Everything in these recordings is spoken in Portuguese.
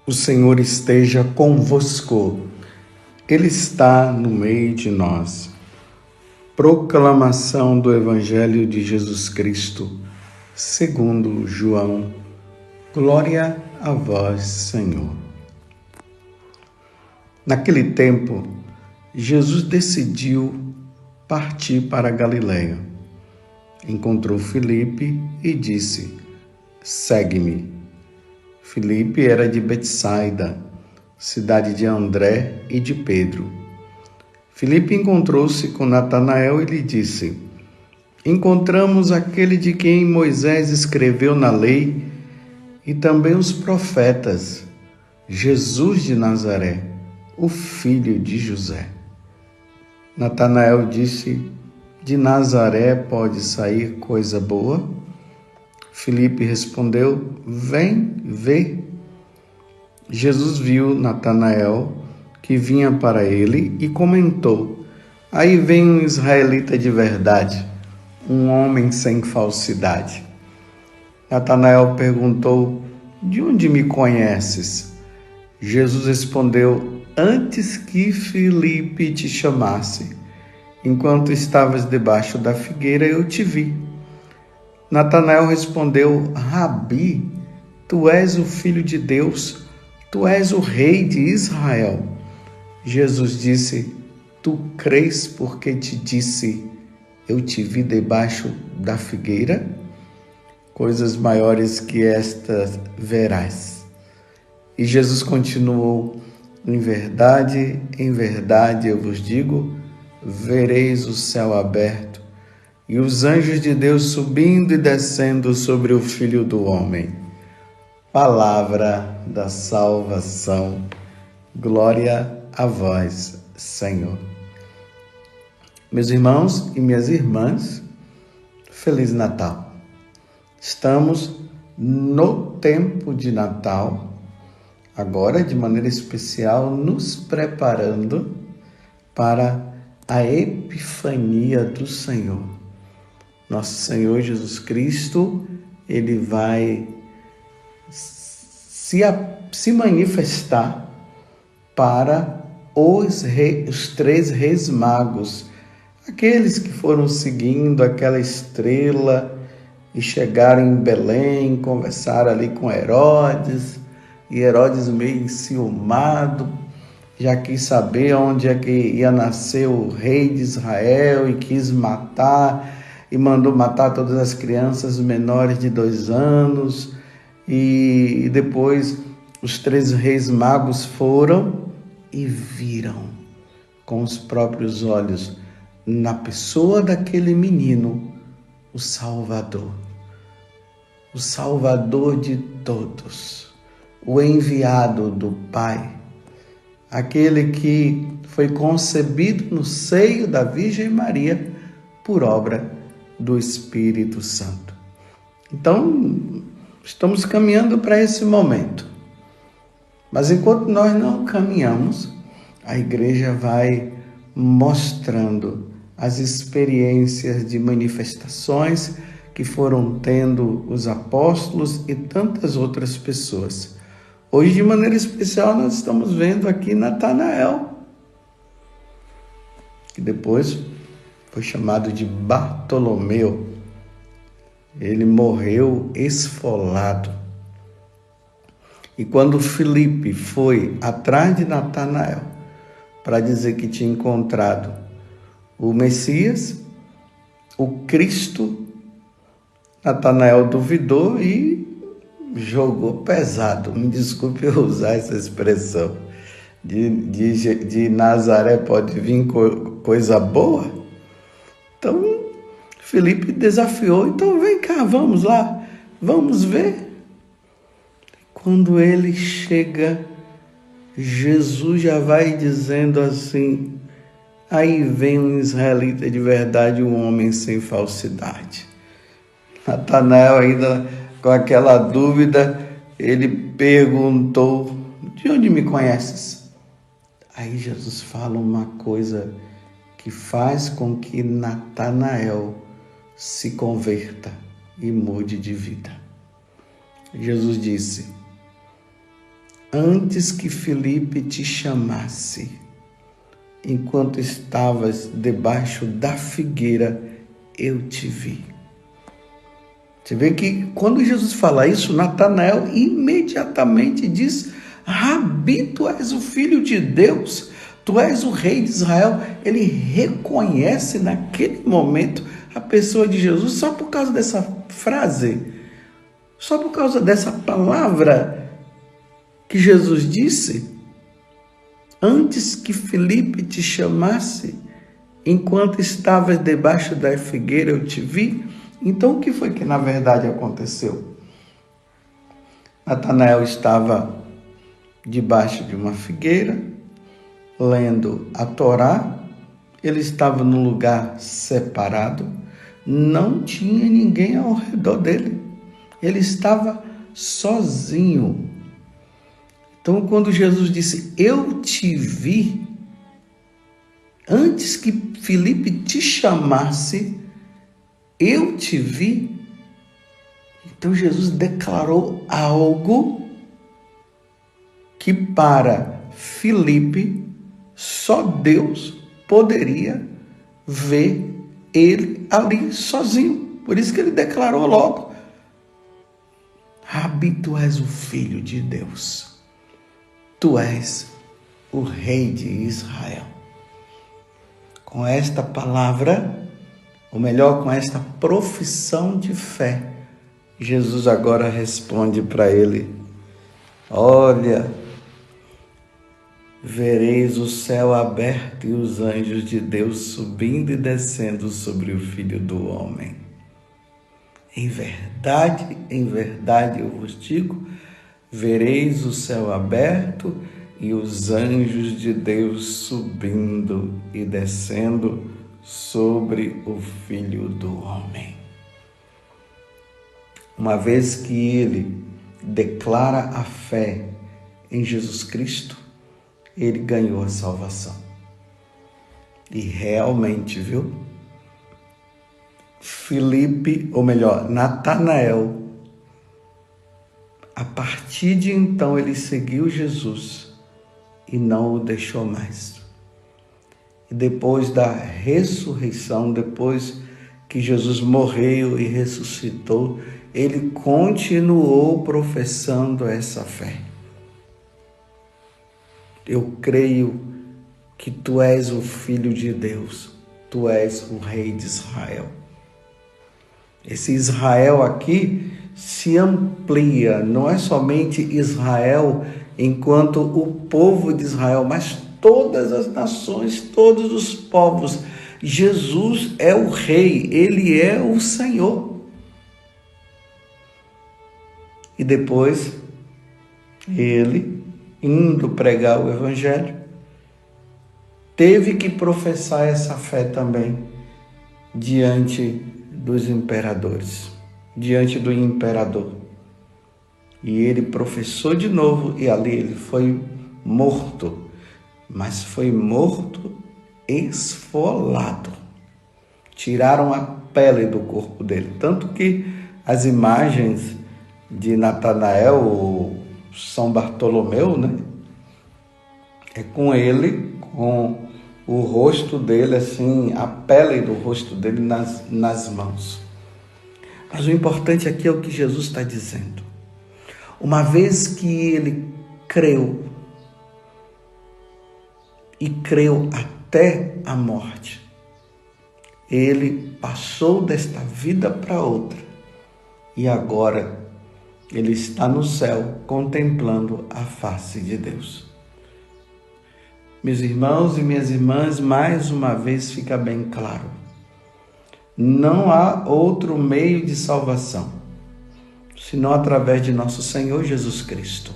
O Senhor esteja convosco, Ele está no meio de nós. Proclamação do Evangelho de Jesus Cristo, segundo João. Glória a vós, Senhor. Naquele tempo, Jesus decidiu partir para a Galiléia. Encontrou Filipe e disse: "Segue-me." Filipe era de Betsaida, cidade de André e de Pedro. Filipe encontrou-se com Natanael e lhe disse: "Encontramos aquele de quem Moisés escreveu na lei e também os profetas, Jesus de Nazaré, o filho de José." Natanael disse: "De Nazaré pode sair coisa boa?" Filipe respondeu: "Vem, vê." Jesus viu Natanael, que vinha para ele, e comentou: "Aí vem um israelita de verdade, um homem sem falsidade." Natanael perguntou: "De onde me conheces?" Jesus respondeu: "Antes que Filipe te chamasse, enquanto estavas debaixo da figueira, eu te vi." Natanael respondeu: "Rabi, tu és o Filho de Deus, tu és o Rei de Israel." Jesus disse: "Tu crês porque te disse, eu te vi debaixo da figueira? Coisas maiores que estas verás." E Jesus continuou: em verdade, eu vos digo, vereis o céu aberto e os anjos de Deus subindo e descendo sobre o Filho do Homem. Palavra da salvação. Glória a vós, Senhor. Meus irmãos e minhas irmãs, Feliz Natal. Estamos no tempo de Natal, agora de maneira especial, nos preparando para a Epifania do Senhor. Nosso Senhor Jesus Cristo, Ele vai se manifestar para os 3 reis magos, aqueles que foram seguindo aquela estrela e chegaram em Belém, conversaram ali com Herodes, e Herodes meio enciumado, já quis saber onde é que ia nascer o rei de Israel e quis matar, e mandou matar todas as crianças menores de 2 anos, e depois os 3 reis magos foram e viram com os próprios olhos, na pessoa daquele menino, o Salvador de todos, o enviado do Pai, aquele que foi concebido no seio da Virgem Maria por obra do Espírito Santo. Então, estamos caminhando para esse momento. Mas enquanto nós não caminhamos, a igreja vai mostrando as experiências de manifestações que foram tendo os apóstolos e tantas outras pessoas. Hoje, de maneira especial, nós estamos vendo aqui Natanael, que depois foi chamado de Bartolomeu. Ele morreu esfolado. E quando Filipe foi atrás de Natanael para dizer que tinha encontrado o Messias, o Cristo, Natanael duvidou e jogou pesado. Me desculpe eu usar essa expressão. De Nazaré pode vir coisa boa? Então, Filipe desafiou: "Então vem cá, vamos lá, vamos ver." Quando ele chega, Jesus já vai dizendo assim: "Aí vem um israelita de verdade, um homem sem falsidade." Natanael, ainda com aquela dúvida, ele perguntou: "De onde me conheces?" Aí Jesus fala uma coisa que faz com que Natanael se converta e mude de vida. Jesus disse: antes que Filipe te chamasse, enquanto estavas debaixo da figueira, eu te vi. Você vê que quando Jesus fala isso, Natanael imediatamente diz: Rabi, tu és o Filho de Deus, tu és o Rei de Israel. Ele reconhece naquele momento a pessoa de Jesus só por causa dessa frase, só por causa dessa palavra que Jesus disse. Antes que Filipe te chamasse, enquanto estavas debaixo da figueira, eu te vi. Então, o que foi que na verdade aconteceu? Natanael estava debaixo de uma figueira, lendo a Torá. Ele estava num lugar separado, não tinha ninguém ao redor dele. Ele estava sozinho. Então, quando Jesus disse, eu te vi, antes que Filipe te chamasse, eu te vi. Então, Jesus declarou algo que para Filipe, só Deus poderia ver ele ali sozinho. Por isso que ele declarou logo, Rabi, tu és o Filho de Deus. Tu és o Rei de Israel. Com esta palavra, ou melhor, com esta profissão de fé, Jesus agora responde para ele, olha, vereis o céu aberto e os anjos de Deus subindo e descendo sobre o Filho do Homem. Em verdade eu vos digo, vereis o céu aberto e os anjos de Deus subindo e descendo sobre o Filho do Homem. Uma vez que ele declara a fé em Jesus Cristo, ele ganhou a salvação. E realmente, viu? Filipe, ou melhor, Natanael, a partir de então ele seguiu Jesus e não o deixou mais. E depois da ressurreição, depois que Jesus morreu e ressuscitou, ele continuou professando essa fé. Eu creio que tu és o Filho de Deus, tu és o Rei de Israel. Esse Israel aqui se amplia, não é somente Israel enquanto o povo de Israel, mas todas as nações, todos os povos. Jesus é o Rei, Ele é o Senhor. E depois, ele, indo pregar o Evangelho, teve que professar essa fé também diante dos imperadores, diante do imperador. E ele professou de novo e ali ele foi morto, mas foi morto esfolado. Tiraram a pele do corpo dele, tanto que as imagens de Natanael, ou São Bartolomeu, né? É com ele, com o rosto dele, assim, a pele do rosto dele nas mãos. Mas o importante aqui é o que Jesus está dizendo. Uma vez que ele creu, e creu até a morte, ele passou desta vida para outra, e agora ele está no céu contemplando a face de Deus. Meus irmãos e minhas irmãs, mais uma vez fica bem claro. Não há outro meio de salvação, senão através de nosso Senhor Jesus Cristo.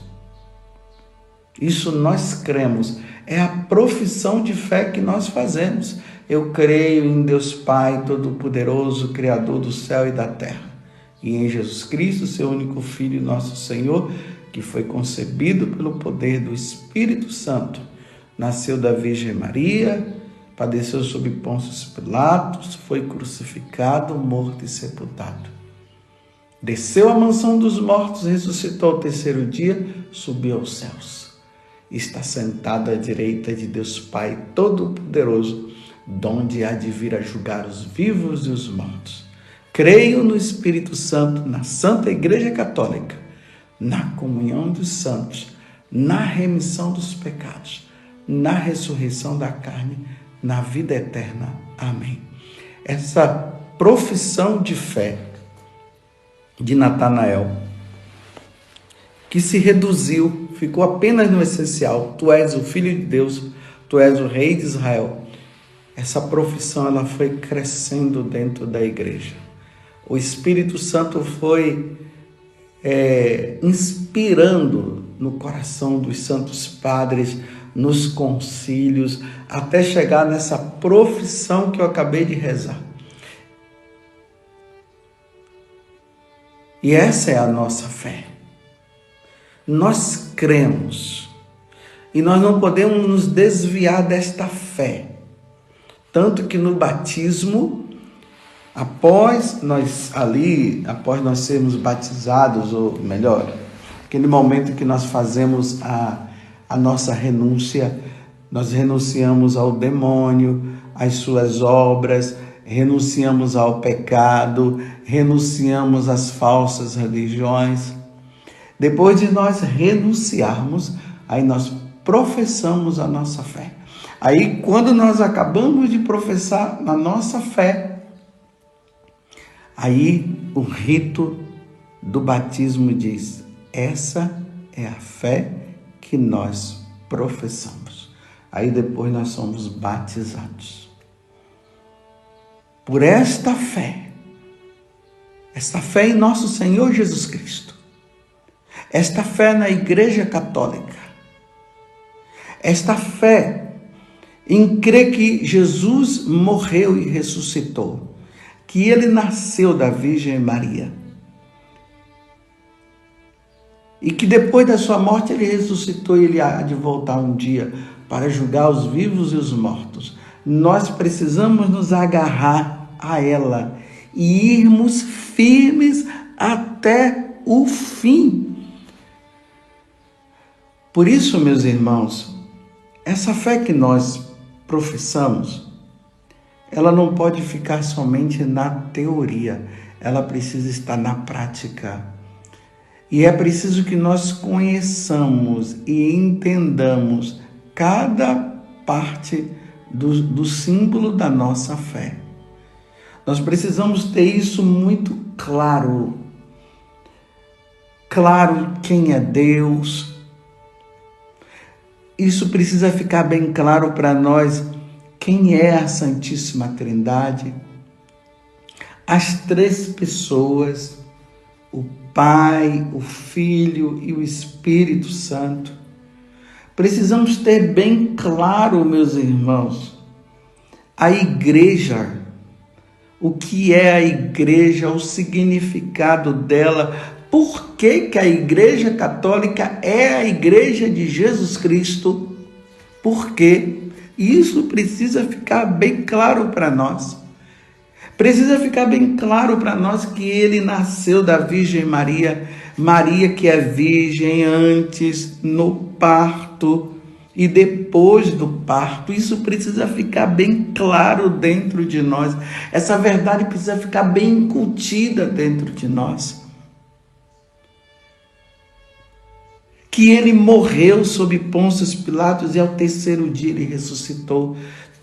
Isso nós cremos, é a profissão de fé que nós fazemos. Eu creio em Deus Pai Todo-Poderoso, Criador do céu e da terra, e em Jesus Cristo, seu único Filho, nosso Senhor, que foi concebido pelo poder do Espírito Santo, nasceu da Virgem Maria, padeceu sob Pôncio Pilatos, foi crucificado, morto e sepultado. Desceu à mansão dos mortos, ressuscitou ao terceiro dia, subiu aos céus. Está sentado à direita de Deus Pai Todo-Poderoso, donde há de vir a julgar os vivos e os mortos. Creio no Espírito Santo, na Santa Igreja Católica, na comunhão dos santos, na remissão dos pecados, na ressurreição da carne, na vida eterna. Amém. Essa profissão de fé de Natanael, que se reduziu, ficou apenas no essencial: tu és o Filho de Deus, tu és o Rei de Israel. Essa profissão ela foi crescendo dentro da igreja. O Espírito Santo foi inspirando no coração dos santos padres, nos concílios, até chegar nessa profissão que eu acabei de rezar. E essa é a nossa fé. Nós cremos e nós não podemos nos desviar desta fé. Tanto que no batismo, após nós sermos batizados, ou melhor, aquele momento que nós fazemos a nossa renúncia, nós renunciamos ao demônio, às suas obras, renunciamos ao pecado, renunciamos às falsas religiões. Depois de nós renunciarmos, aí nós professamos a nossa fé. Aí, quando nós acabamos de professar a nossa fé, aí o rito do batismo diz: essa é a fé que nós professamos. Aí depois nós somos batizados. Por esta fé em nosso Senhor Jesus Cristo, esta fé na Igreja Católica, esta fé em crer que Jesus morreu e ressuscitou, que ele nasceu da Virgem Maria e que depois da sua morte ele ressuscitou e ele há de voltar um dia para julgar os vivos e os mortos. Nós precisamos nos agarrar a ela e irmos firmes até o fim. Por isso, meus irmãos, essa fé que nós professamos, ela não pode ficar somente na teoria, ela precisa estar na prática. E é preciso que nós conheçamos e entendamos cada parte do símbolo da nossa fé. Nós precisamos ter isso muito claro. Claro quem é Deus. Isso precisa ficar bem claro para nós quem é a Santíssima Trindade. As três pessoas, o Pai, o Filho e o Espírito Santo. Precisamos ter bem claro, meus irmãos, a igreja, o que é a igreja, o significado dela, por que a Igreja Católica é a Igreja de Jesus Cristo, por quê? Isso precisa ficar bem claro para nós. Precisa ficar bem claro para nós que ele nasceu da Virgem Maria, Maria que é virgem antes, no parto e depois do parto. Isso precisa ficar bem claro dentro de nós. Essa verdade precisa ficar bem incutida dentro de nós. Que ele morreu sob Pôncio Pilatos e ao terceiro dia ele ressuscitou.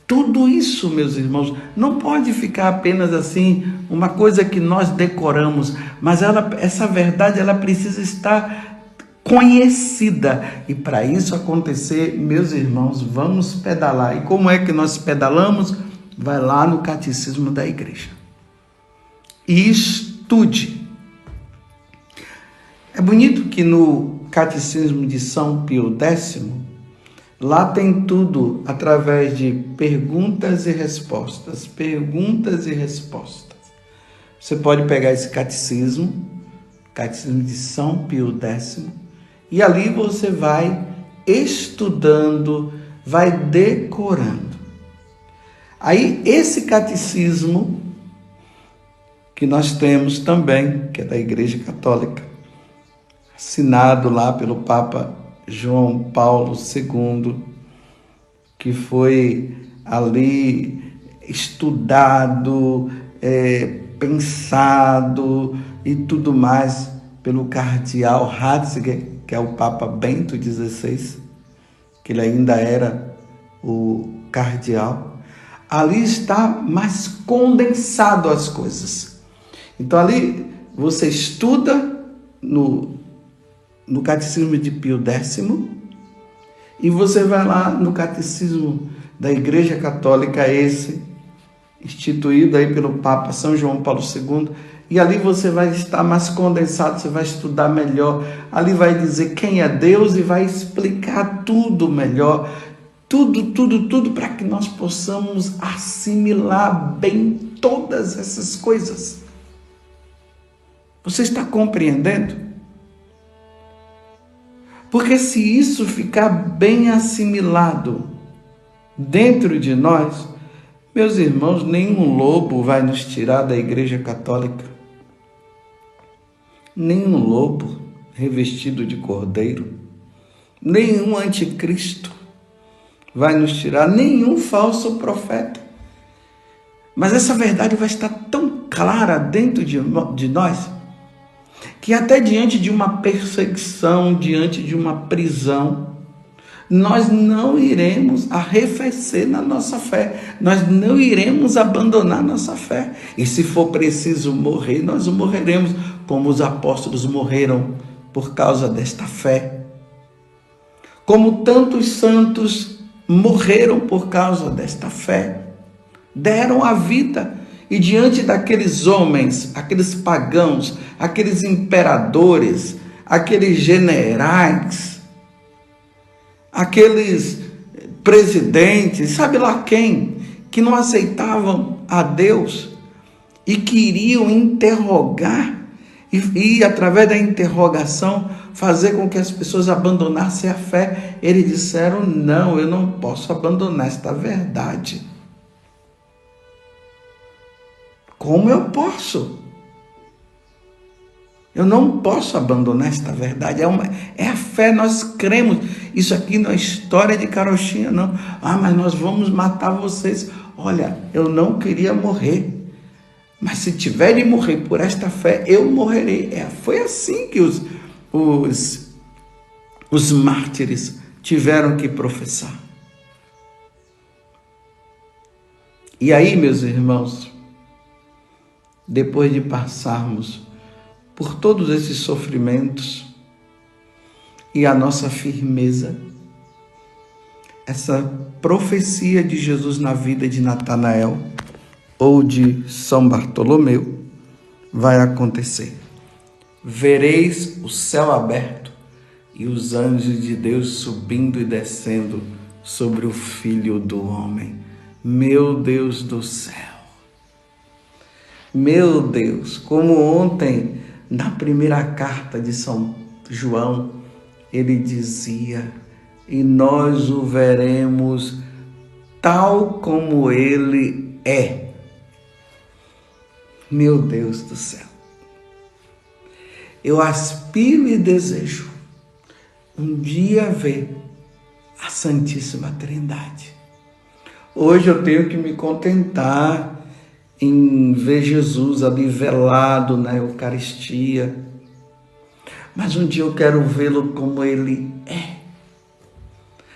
Tudo isso, meus irmãos, não pode ficar apenas assim, uma coisa que nós decoramos, mas essa verdade ela precisa estar conhecida. E para isso acontecer, meus irmãos, vamos pedalar. E como é que nós pedalamos? Vai lá no Catecismo da Igreja e estude. É bonito que no Catecismo de São Pio X, lá tem tudo através de perguntas e respostas. Perguntas e respostas. Você pode pegar esse catecismo de São Pio X, e ali você vai estudando, vai decorando. Aí esse catecismo que nós temos também, que é da Igreja Católica, assinado lá pelo Papa João Paulo II, que foi ali estudado, pensado e tudo mais pelo cardeal Ratzinger, que é o Papa Bento XVI, que ele ainda era o cardeal. Ali está mais condensado as coisas. Então ali você estuda no Catecismo de Pio X e você vai lá no Catecismo da Igreja Católica, esse instituído aí pelo Papa São João Paulo II, e ali você vai estar mais condensado, você vai estudar melhor, ali vai dizer quem é Deus e vai explicar tudo melhor, tudo, para que nós possamos assimilar bem todas essas coisas. Você está compreendendo? Porque se isso ficar bem assimilado dentro de nós, meus irmãos, nenhum lobo vai nos tirar da Igreja Católica. Nenhum lobo revestido de cordeiro, nenhum anticristo vai nos tirar, nenhum falso profeta. Mas essa verdade vai estar tão clara dentro de nós, que até diante de uma perseguição, diante de uma prisão, nós não iremos arrefecer na nossa fé, nós não iremos abandonar nossa fé. E se for preciso morrer, nós morreremos, como os apóstolos morreram por causa desta fé. Como tantos santos morreram por causa desta fé, deram a vida. E diante daqueles homens, aqueles pagãos, aqueles imperadores, aqueles generais, aqueles presidentes, sabe lá quem, que não aceitavam a Deus e queriam interrogar e através da interrogação fazer com que as pessoas abandonassem a fé. Eles disseram: não, eu não posso abandonar esta verdade. Como eu posso? Eu não posso abandonar esta verdade. É a fé, nós cremos. Isso aqui não é história de carochinha, não. Mas nós vamos matar vocês. Olha, eu não queria morrer. Mas se tiver de morrer por esta fé, eu morrerei. Foi assim que os mártires tiveram que professar. E aí, meus irmãos, depois de passarmos por todos esses sofrimentos e a nossa firmeza, essa profecia de Jesus na vida de Natanael ou de São Bartolomeu vai acontecer. Vereis o céu aberto e os anjos de Deus subindo e descendo sobre o Filho do Homem. Meu Deus do céu! Meu Deus, como ontem, na primeira carta de São João, ele dizia: e nós o veremos tal como ele é. Meu Deus do céu, eu aspiro e desejo um dia ver a Santíssima Trindade. Hoje eu tenho que me contentar em ver Jesus ali velado na Eucaristia, mas um dia eu quero vê-lo como ele é,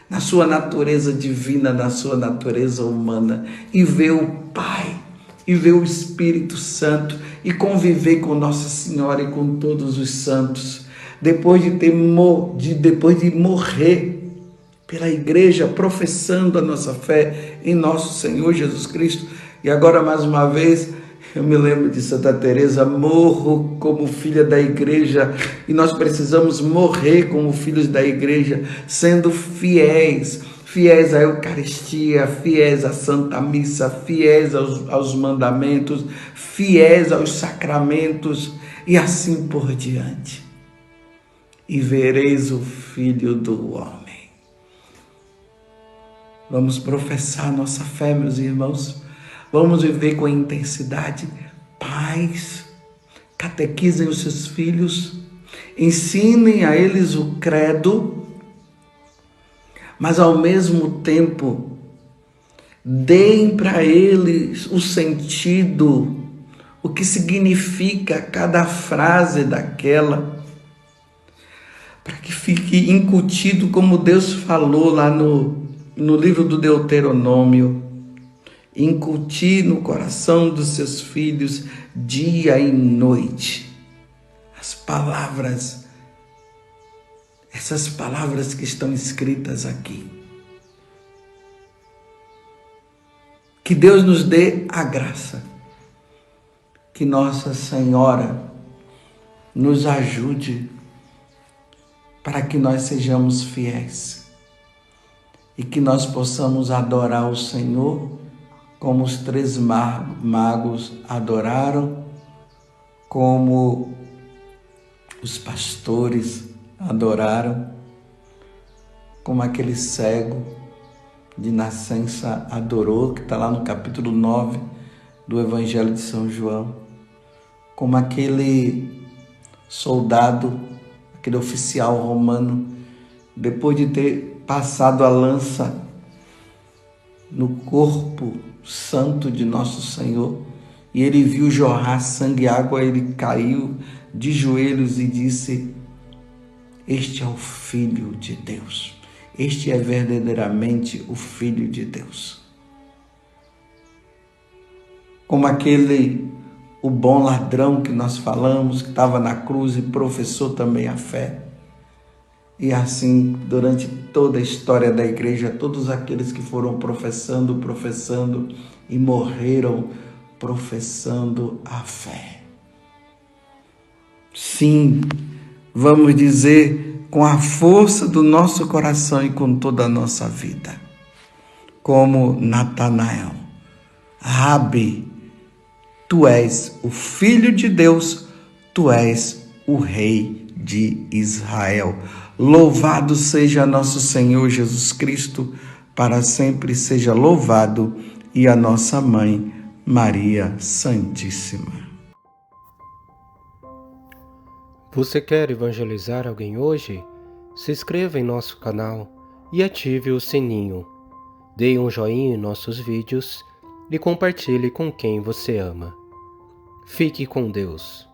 na sua natureza divina, na sua natureza humana, e ver o Pai, e ver o Espírito Santo, e conviver com Nossa Senhora e com todos os santos, depois de morrer pela igreja, professando a nossa fé em nosso Senhor Jesus Cristo. E agora, mais uma vez, eu me lembro de Santa Teresa: morro como filha da igreja, e nós precisamos morrer como filhos da igreja, sendo fiéis à Eucaristia, fiéis à Santa Missa, fiéis aos mandamentos, fiéis aos sacramentos, e assim por diante. E vereis o Filho do Homem. Vamos professar nossa fé, meus irmãos. Vamos viver com intensidade. Pais, catequizem os seus filhos, Ensinem a eles o credo, mas ao mesmo tempo deem para eles o sentido, o que significa cada frase daquela, para que fique incutido como Deus falou lá no livro do Deuteronômio. Incutir no coração dos seus filhos dia e noite as palavras, essas palavras que estão escritas aqui. Que Deus nos dê a graça, que Nossa Senhora nos ajude para que nós sejamos fiéis e que nós possamos adorar o Senhor como os 3 magos adoraram, como os pastores adoraram, como aquele cego de nascença adorou, que está lá no capítulo 9 do Evangelho de São João, como aquele soldado, aquele oficial romano, depois de ter passado a lança no corpo santo de nosso Senhor, e ele viu jorrar sangue e água, ele caiu de joelhos e disse: este é o Filho de Deus, este é verdadeiramente o Filho de Deus. Como o bom ladrão que nós falamos, que estava na cruz e professou também a fé. E assim, durante toda a história da igreja, todos aqueles que foram professando e morreram professando a fé. Sim, vamos dizer com a força do nosso coração e com toda a nossa vida. Como Natanael: Rabi, tu és o Filho de Deus, tu és o Rei de Israel. Louvado seja nosso Senhor Jesus Cristo, para sempre seja louvado, e a nossa Mãe, Maria Santíssima. Você quer evangelizar alguém hoje? Se inscreva em nosso canal e ative o sininho. Dê um joinha em nossos vídeos e compartilhe com quem você ama. Fique com Deus.